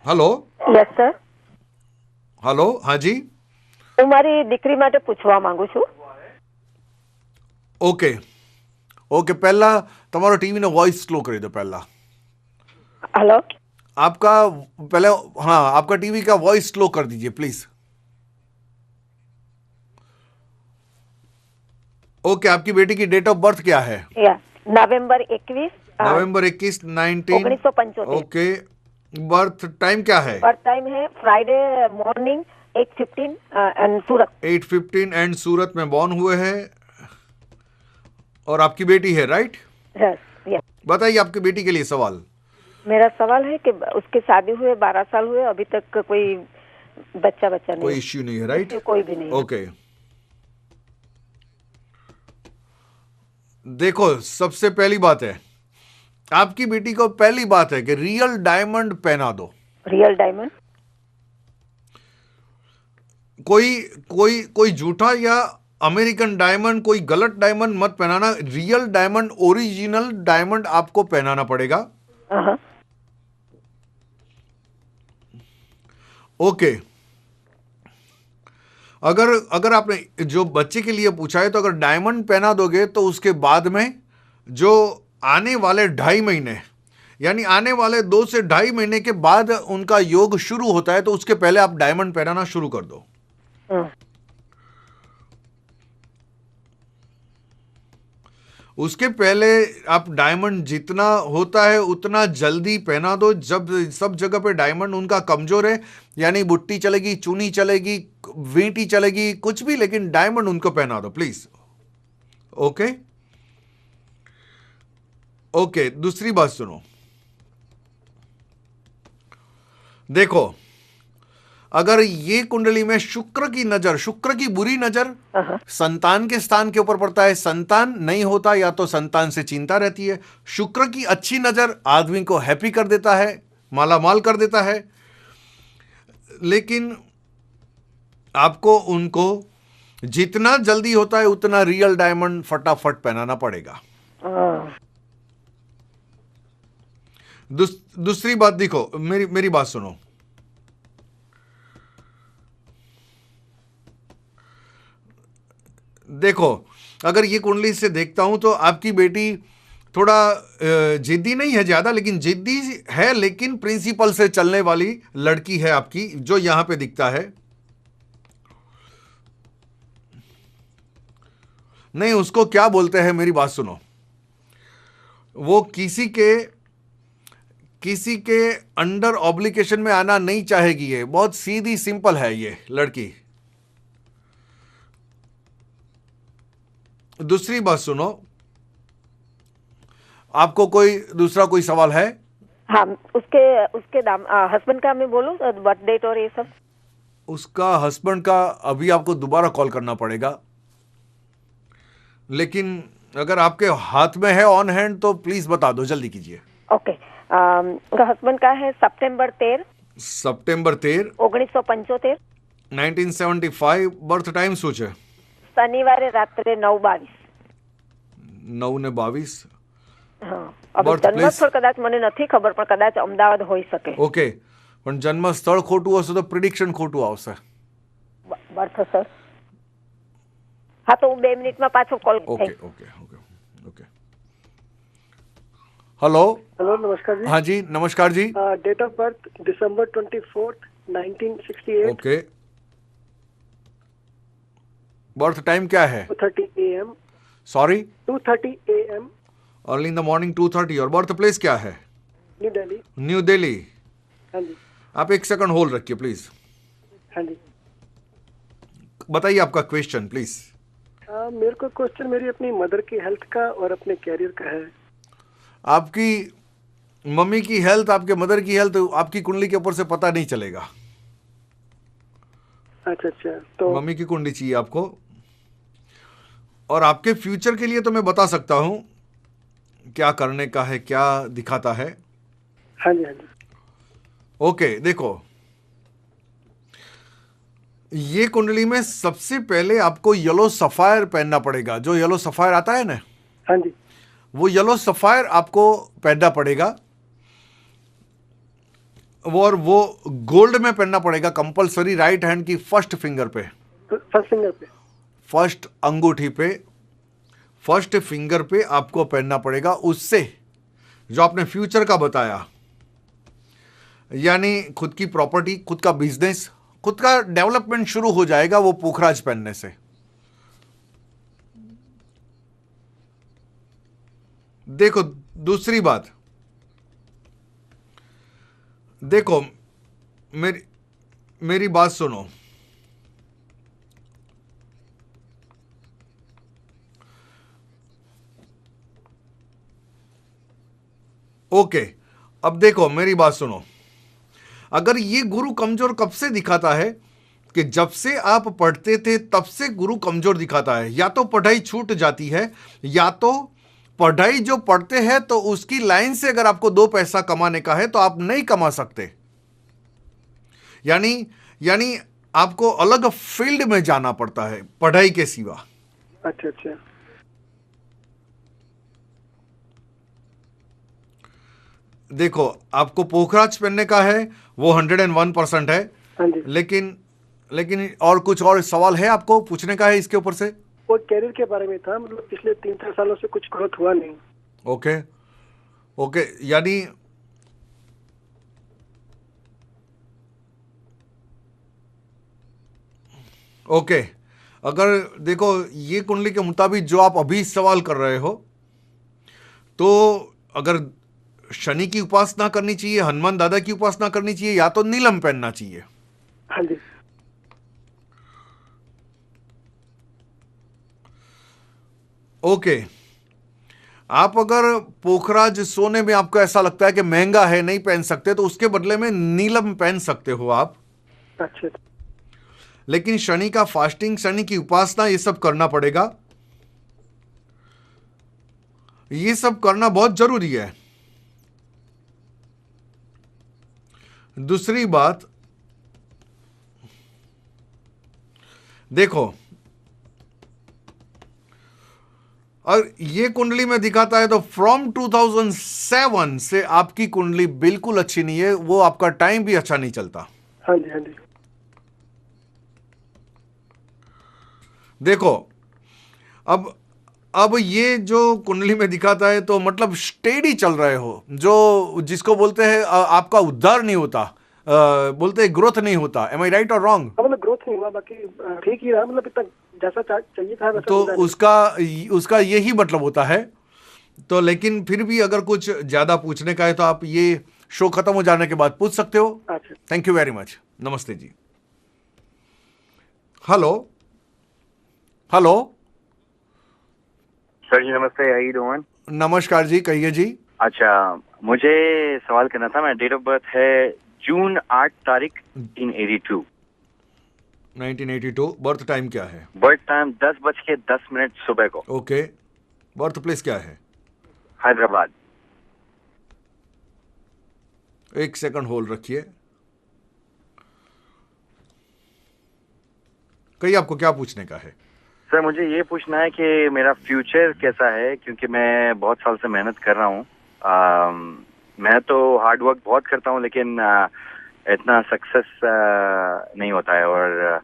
Hello yes sir, hello હા જી હું મારી દીકરી માટે પૂછવા માંગુ છું. ઓકે ઓકે પહેલા તમારો ટીવીનો વોઇસ સ્લો કરી दो पहला हेलो, आपका पहले हाँ आपका टीवी का वॉइस स्लो कर दीजिए प्लीज. ओके आपकी बेटी की डेट ऑफ बर्थ क्या है? या नवंबर 21 नवंबर 21 19 1975. ओके बर्थ टाइम क्या है? बर्थ टाइम है Friday morning 8:15 and Surat. 8:15 and Surat में बॉर्न हुए हैं और आपकी बेटी है राइट? Yes yes. बताइए आपकी बेटी के लिए सवाल. मेरा सवाल है कि उसकी शादी हुए 12 साल हुए, अभी तक कोई बच्चा नहीं. कोई इश्यू नहीं है राइट? कोई भी नहीं. ओके देखो सबसे पहली बात है आपकी बेटी को पहली बात है कि रियल डायमंड पहना दो. Real diamond. कोई कोई कोई झूठा या अमेरिकन डायमंड कोई गलत डायमंड मत पहनाना. रियल डायमंड ओरिजिनल डायमंड आपको पहनाना पड़ेगा. ओके अगर आपने जो बच्चे के लिए पूछा है तो अगर डायमंड पहना दोगे तो उसके बाद में जो आने वाले 2.5 महीने यानी आने वाले 2 से 2.5 महीने के बाद उनका योग शुरू होता है तो उसके पहले आप डायमंड पहनाना शुरू कर दो. उसके पहले आप डायमंड जितना होता है उतना जल्दी पहना दो. जब सब जगह पे डायमंड उनका कमजोर है यानी बुट्टी चलेगी, चूनी चलेगी, वींटी चलेगी, कुछ भी, लेकिन डायमंड उनको पहना दो प्लीज. ओके ओके दूसरी बात सुनो. देखो अगर ये कुंडली में शुक्र की नजर, शुक्र की बुरी नजर संतान के स्थान के ऊपर पड़ता है, संतान नहीं होता या तो संतान से चिंता रहती है. शुक्र की अच्छी नजर आदमी को हैप्पी कर देता है, मालामाल कर देता है, लेकिन आपको उनको जितना जल्दी होता है उतना रियल डायमंड फटाफट पहनाना पड़ेगा. दूसरी बात देखो, मेरी बात सुनो. देखो अगर ये कुंडली से देखता हूं तो आपकी बेटी थोड़ा जिद्दी नहीं है ज्यादा, लेकिन जिद्दी है, लेकिन प्रिंसिपल से चलने वाली लड़की है आपकी, जो यहां पे दिखता है. नहीं उसको क्या बोलते हैं, मेरी बात सुनो. वो किसी के अंडर ऑब्लिगेशन में आना नहीं चाहेगी. ये बहुत सीधी सिंपल है ये लड़की. दूसरी बात सुनो, आपको कोई दूसरा कोई सवाल है? हाँ, उसके हस्बैंड का मैं बोलूं बर्थ डेट और ये सब. उसका हस्बैंड का अभी आपको दोबारा कॉल करना पड़ेगा, लेकिन अगर आपके हाथ में है ऑन हैंड तो प्लीज बता दो, जल्दी कीजिए. ओके उसका हस्बैंड का है सितंबर 13 1975 1975. बर्थ टाइम શું છે? શનિવારે રાત્રે 9:22. 9:22. હા, હવે જન્મસ્થળ કદાચ મને નથી ખબર, પણ કદાચ અમદાવાદ હોઈ શકે. ઓકે, પણ જન્મ સ્થળ ખોટું હશે તો પ્રિડિક્શન ખોટું આવશે. Birth sir. હા તો હું 2 મિનિટમાં પાછો call. Okay okay okay okay. Hello hello नमस्कार जी. हाँ जी नमस्कार जी. डेट ऑफ बर्थ दिसंबर 24 1968. ओके बर्थ टाइम क्या है? 2:30 AM. Sorry 2:30 AM. Early in the morning 2:30. और बर्थ प्लेस क्या है? न्यू दिल्ली. न्यू दिल्ली. हाँ जी. आप 1 सेकंड होल्ड रखिए प्लीज. हाँ जी. बताइए आपका क्वेश्चन प्लीज. मेरे को क्वेश्चन मेरी अपनी मदर की हेल्थ का और अपने कैरियर का है. आपकी मम्मी की हेल्थ, आपके मदर की हेल्थ आपकी कुंडली के ऊपर से पता नहीं चलेगा. अच्छा अच्छा. तो मम्मी की कुंडली चाहिए आपको. और आपके फ्यूचर के लिए तो मैं बता सकता हूं क्या करने का है, क्या दिखाता है. हाँ जी हाँ जी. ओके देखो ये कुंडली में सबसे पहले आपको येलो सफायर पहनना पड़ेगा. जो येलो सफायर आता है ना, हाँ जी. वो येलो सफायर आपको पहनना पड़ेगा. वो गोल्ड में पहनना पड़ेगा कंपलसरी, राइट हैंड की फर्स्ट फिंगर पे, फर्स्ट फिंगर पे। फर्स्ट अंगूठी पे, फर्स्ट फिंगर पे आपको पहनना पड़ेगा। उससे जो आपने फ्यूचर का बताया, यानी खुद की प्रॉपर्टी, खुद का बिजनेस, खुद का डेवलपमेंट शुरू हो जाएगा वो पोखराज पहनने से। देखो दूसरी बात, देखो मेरी बात सुनो। ओके, अब देखो मेरी बात सुनो। अगर ये गुरु कमजोर कब से दिखाता है कि जब से आप पढ़ते थे तब से गुरु कमजोर दिखाता है। या तो पढ़ाई छूट जाती है, या तो पढ़ाई जो पढ़ते हैं तो उसकी लाइन से अगर आपको 2 पैसा कमाने का है तो आप नहीं कमा सकते। यानी आपको अलग फील्ड में जाना पड़ता है पढ़ाई के सिवा। अच्छा अच्छा। देखो आपको पोखराज पहनने का है, वो 101% है। हाँ जी। लेकिन और कुछ और सवाल है आपको पूछने का है इसके ऊपर से? वो कैरियर के बारे में था, मतलब पिछले 3-4 सालों से कुछ ग्रोथ हुआ नहीं। ओके, यानी ओके, अगर देखो ये कुंडली के मुताबिक जो आप अभी सवाल कर रहे हो, तो अगर शनि की उपासना करनी चाहिए, हनुमान दादा की उपासना करनी चाहिए, या तो नीलम पहनना चाहिए। हाँ जी। ओके, आप अगर पोखराज सोने में आपको ऐसा लगता है कि महंगा है नहीं पहन सकते, तो उसके बदले में नीलम पहन सकते हो आप। अच्छा। लेकिन शनि का फास्टिंग, शनि की उपासना, ये सब करना पड़ेगा, ये सब करना बहुत जरूरी है। दूसरी बात देखो, और ये कुंडली में दिखाता है तो फ्रॉम 2007 से आपकी कुंडली बिल्कुल अच्छी नहीं है, वो आपका टाइम भी अच्छा नहीं चलता। हाँ जी हाँ जी। देखो अब ये जो कुंडली में दिखाता है तो मतलब स्टेडी चल रहे हो, जो जिसको बोलते हैं आपका उद्धार नहीं होता, बोलते हैं ग्रोथ नहीं होता। एम आई राइट और रॉन्ग? मतलब ग्रोथ नहीं हुआ, बाकी ठीक ही रहा, मतलब इतना जैसा चाहिए था वैसा तो मिला नहीं। उसका यही मतलब होता है। तो लेकिन फिर भी अगर कुछ ज्यादा पूछने का है तो आप ये शो खत्म हो जाने के बाद पूछ सकते हो। अच्छा। Thank you very much. नमस्ते जी। हेलो हेलो सर जी नमस्ते, हाउ यू डूइंग? नमस्कार जी, कहिए जी। अच्छा, मुझे सवाल करना था। मेरा डेट ऑफ बर्थ है जून 8 तारीख 1982। 1982। बर्थ टाइम क्या है? बर्थ टाइम 10:10 सुबह को। ओके, बर्थ प्लेस क्या है? हैदराबाद। 1 सेकंड होल्ड रखिए। कहिए आपको क्या पूछने का है? सर मुझे ये पूछना है कि मेरा फ्यूचर कैसा है, क्योंकि मैं बहुत साल से मेहनत कर रहा हूँ। मैं तो हार्ड वर्क बहुत करता हूँ, लेकिन इतना सक्सेस नहीं होता है। और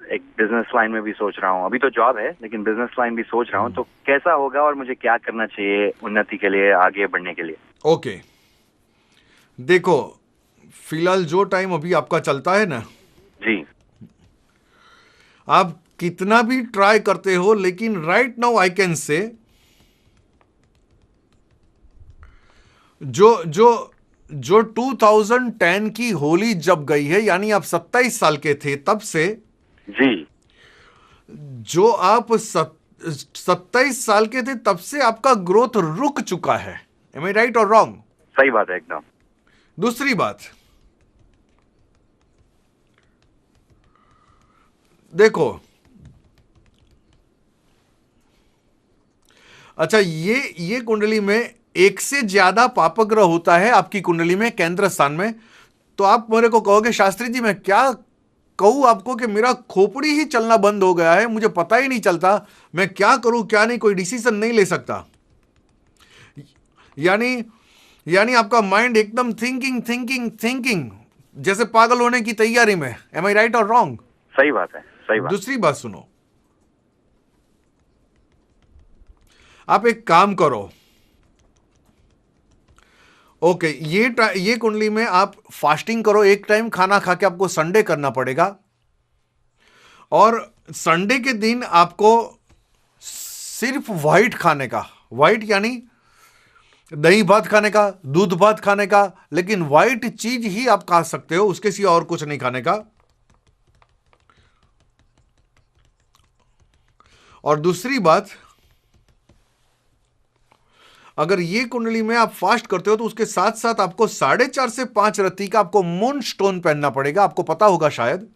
एक बिजनेस लाइन में भी सोच रहा हूँ। अभी तो जॉब है, लेकिन बिजनेस लाइन भी सोच रहा हूँ। तो कैसा होगा और मुझे क्या करना चाहिए उन्नति के लिए, आगे बढ़ने के लिए? ओके, देखो फिलहाल जो टाइम अभी आपका चलता है ना जी। आप कितना भी ट्राई करते हो, लेकिन right now I can say जो 2010 की होली जब गई है, यानी आप 27 साल के थे तब से, जी। जो आप 27 साल के थे तब से आपका ग्रोथ रुक चुका है। एम आई राइट और रॉन्ग? सही बात है एकदम। दूसरी बात देखो, अच्छा ये कुंडली में एक से ज्यादा पापग्रह होता है आपकी कुंडली में केंद्र स्थान में। तो आप मेरे को कहोगे शास्त्री जी मैं क्या कहूं आपको कि मेरा खोपड़ी ही चलना बंद हो गया है, मुझे पता ही नहीं चलता मैं क्या करूं क्या नहीं, कोई डिसीजन नहीं ले सकता। यानी यानी आपका माइंड एकदम थिंकिंग थिंकिंग थिंकिंग, जैसे पागल होने की तैयारी में। एम आई राइट और रॉन्ग? सही बात है, सही बात। दूसरी बात सुनो, आप एक काम करो, ओके, ये कुंडली में आप फास्टिंग करो, एक टाइम खाना खा के आपको संडे करना पड़ेगा, और संडे के दिन आपको सिर्फ व्हाइट खाने का, व्हाइट यानी दही भात खाने का, दूध भात खाने का, लेकिन व्हाइट चीज ही आप खा सकते हो, उसके सिवा और कुछ नहीं खाने का। और दूसरी बात, अगर ये कुंडली में आप फास्ट करते हो तो उसके साथ साथ आपको 4.5 से 5 रत्ती का आपको मून स्टोन पहनना पड़ेगा, आपको पता होगा शायद।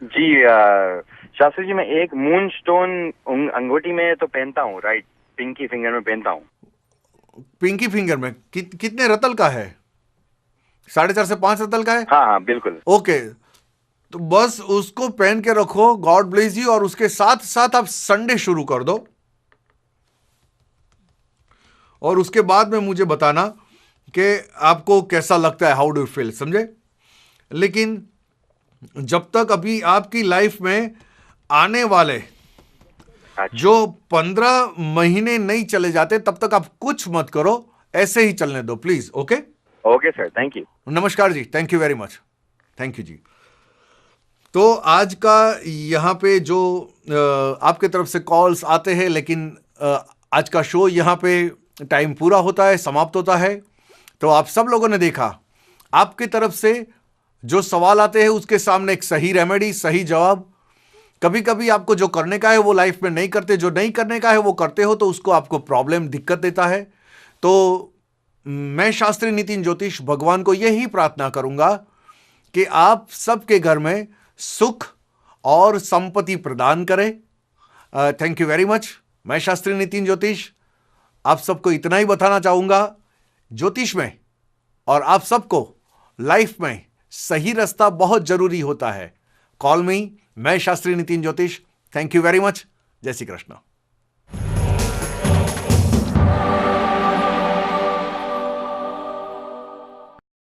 जी शास्त्री जी, मैं एक मून स्टोन अंगूठी में तो पहनता हूँ, राइट, पिंकी फिंगर में पहनता हूँ। पिंकी फिंगर में कितने रतल का है? 4.5 से 5 रतल का है। हाँ हाँ बिल्कुल। ओके, तो बस उसको पहन के रखो, गॉड ब्लेस यू, और उसके साथ साथ आप संडे शुरू कर दो, और उसके बाद में मुझे बताना कि आपको कैसा लगता है, हाउ डू यू फील, समझे? लेकिन जब तक अभी आपकी लाइफ में आने वाले जो 15 महीने नहीं चले जाते, तब तक आप कुछ मत करो, ऐसे ही चलने दो please. Okay okay sir, thank you. नमस्कार जी, thank you very much, thank you जी। तो आज का यहाँ पे जो आपके तरफ से कॉल्स आते हैं, लेकिन आज का शो यहाँ पे टाइम पूरा होता है, समाप्त होता है। तो आप सब लोगों ने देखा, आपके तरफ से जो सवाल आते हैं उसके सामने एक सही रेमेडी, सही जवाब। कभी कभी आपको जो करने का है वो लाइफ में नहीं करते, जो नहीं करने का है वो करते हो, तो उसको आपको प्रॉब्लम, दिक्कत देता है। तो मैं शास्त्री नितिन ज्योतिष भगवान को यही प्रार्थना करूंगा कि आप सबके घर में सुख और संपत्ति प्रदान करें। Thank you very much. मैं शास्त्री नितिन ज्योतिष आप सबको इतना ही बताना चाहूंगा, ज्योतिष में और आप सबको लाइफ में सही रास्ता बहुत जरूरी होता है। कॉल मी, मैं शास्त्री नितिन ज्योतिष। Thank you very much. जय श्री कृष्ण।